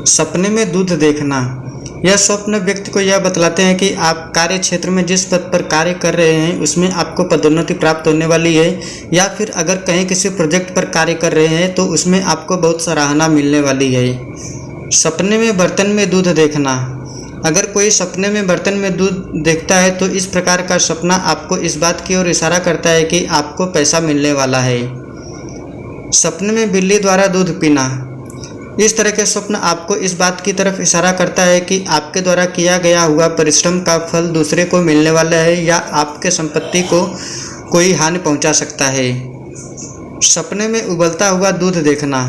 सपने में दूध देखना। यह स्वप्न व्यक्ति को यह बतलाते हैं कि आप कार्य क्षेत्र में जिस पद पर कार्य कर रहे हैं उसमें आपको पदोन्नति प्राप्त होने वाली है, या फिर अगर कहीं किसी प्रोजेक्ट पर कार्य कर रहे हैं तो उसमें आपको बहुत सराहना मिलने वाली है। सपने में बर्तन में दूध देखना। अगर कोई सपने में बर्तन में दूध देखता है तो इस प्रकार का सपना आपको इस बात की ओर इशारा करता है कि आपको पैसा मिलने वाला है। सपने में बिल्ली द्वारा दूध पीना। इस तरह के स्वप्न आपको इस बात की तरफ इशारा करता है कि आपके द्वारा किया गया हुआ परिश्रम का फल दूसरे को मिलने वाला है, या आपके संपत्ति को कोई हानि पहुंचा सकता है। सपने में उबलता हुआ दूध देखना।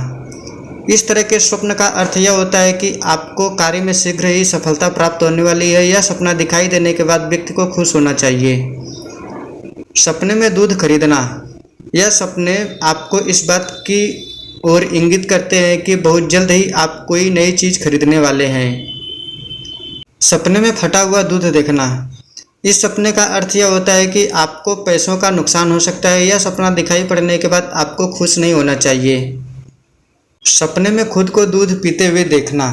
इस तरह के स्वप्न का अर्थ यह होता है कि आपको कार्य में शीघ्र ही सफलता प्राप्त होने वाली है। यह सपना दिखाई देने के बाद व्यक्ति को खुश होना चाहिए। सपने में दूध खरीदना। यह सपने आपको इस बात की और इंगित करते हैं कि बहुत जल्द ही आप कोई नई चीज़ खरीदने वाले हैं। सपने में फटा हुआ दूध देखना। इस सपने का अर्थ यह होता है कि आपको पैसों का नुकसान हो सकता है। यह सपना दिखाई पड़ने के बाद आपको खुश नहीं होना चाहिए। सपने में खुद को दूध पीते हुए देखना।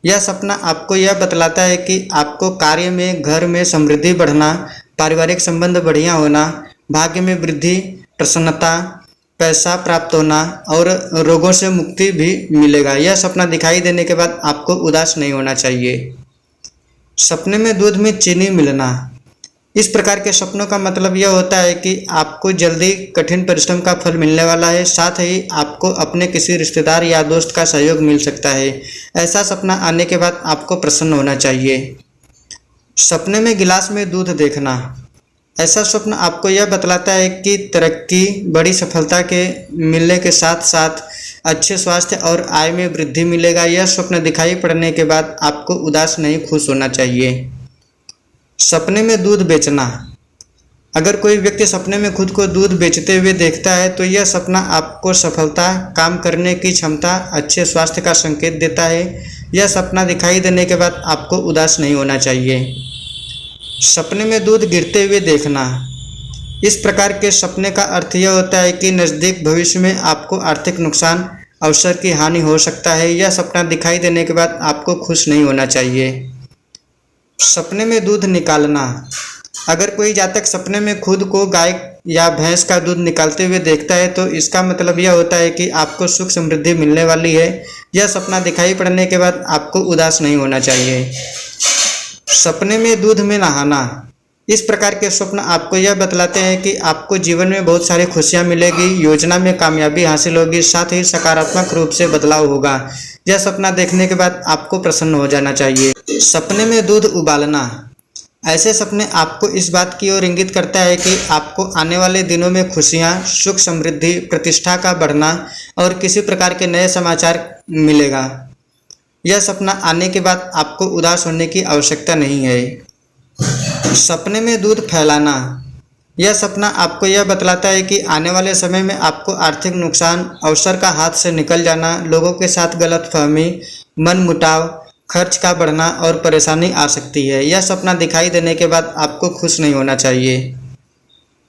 यह सपना आपको यह बतलाता है कि आपको कार्य में, घर में समृद्धि बढ़ना, पारिवारिक संबंध बढ़िया होना, भाग्य में वृद्धि, प्रसन्नता, पैसा प्राप्त होना और रोगों से मुक्ति भी मिलेगा। यह सपना दिखाई देने के बाद आपको उदास नहीं होना चाहिए। सपने में दूध में चीनी मिलना। इस प्रकार के सपनों का मतलब यह होता है कि आपको जल्दी कठिन परिश्रम का फल मिलने वाला है, साथ ही आपको अपने किसी रिश्तेदार या दोस्त का सहयोग मिल सकता है। ऐसा सपना आने के बाद आपको प्रसन्न होना चाहिए। सपने में गिलास में दूध देखना। ऐसा स्वप्न आपको यह बतलाता है कि तरक्की, बड़ी सफलता के मिलने के साथ साथ अच्छे स्वास्थ्य और आय में वृद्धि मिलेगा। यह स्वप्न दिखाई पड़ने के बाद आपको उदास नहीं, खुश होना चाहिए। सपने में दूध बेचना। अगर कोई व्यक्ति सपने में खुद को दूध बेचते हुए देखता है तो यह सपना आपको सफलता, काम करने की क्षमता, अच्छे स्वास्थ्य का संकेत देता है। यह सपना दिखाई देने के बाद आपको उदास नहीं होना चाहिए। सपने में दूध गिरते हुए देखना। इस प्रकार के सपने का अर्थ यह होता है कि नज़दीक भविष्य में आपको आर्थिक नुकसान, अवसर की हानि हो सकता है। यह सपना दिखाई देने के बाद आपको खुश नहीं होना चाहिए। सपने में दूध निकालना। अगर कोई जातक सपने में खुद को गाय या भैंस का दूध निकालते हुए देखता है तो इसका मतलब यह होता है कि आपको सुख समृद्धि मिलने वाली है। यह सपना दिखाई पड़ने के बाद आपको उदास नहीं होना चाहिए। सपने में दूध में नहाना। इस प्रकार के स्वप्न आपको यह बतलाते हैं कि आपको जीवन में बहुत सारी खुशियां मिलेगी, योजना में कामयाबी हासिल होगी, साथ ही सकारात्मक रूप से बदलाव होगा। यह सपना देखने के बाद आपको प्रसन्न हो जाना चाहिए। सपने में दूध उबालना। ऐसे सपने आपको इस बात की ओर इंगित करता है कि आपको आने वाले दिनों में खुशियां, सुख समृद्धि, प्रतिष्ठा का बढ़ना और किसी प्रकार के नए समाचार मिलेगा। यह सपना आने के बाद आपको उदास होने की आवश्यकता नहीं है। सपने में दूध फैलाना। यह सपना आपको यह बतलाता है कि आने वाले समय में आपको आर्थिक नुकसान, अवसर का हाथ से निकल जाना, लोगों के साथ गलतफहमी, मनमुटाव, खर्च का बढ़ना और परेशानी आ सकती है। यह सपना दिखाई देने के बाद आपको खुश नहीं होना चाहिए।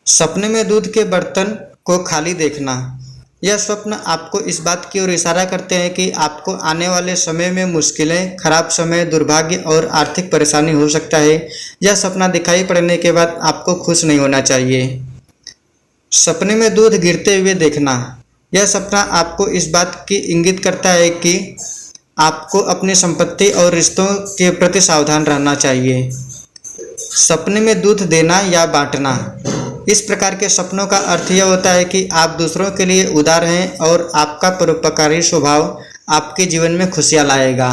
सपने में दूध के बर्तन को खाली देखना। यह स्वप्न आपको इस बात की ओर इशारा करते हैं कि आपको आने वाले समय में मुश्किलें, खराब समय, दुर्भाग्य और आर्थिक परेशानी हो सकता है। यह सपना दिखाई पड़ने के बाद आपको खुश नहीं होना चाहिए। सपने में दूध गिरते हुए देखना। यह सपना आपको इस बात की इंगित करता है कि आपको अपनी संपत्ति और रिश्तों के प्रति सावधान रहना चाहिए। सपने में दूध देना या बांटना। इस प्रकार के सपनों का अर्थ यह होता है कि आप दूसरों के लिए उदार हैं और आपका परोपकारी स्वभाव आपके जीवन में खुशियाँ लाएगा।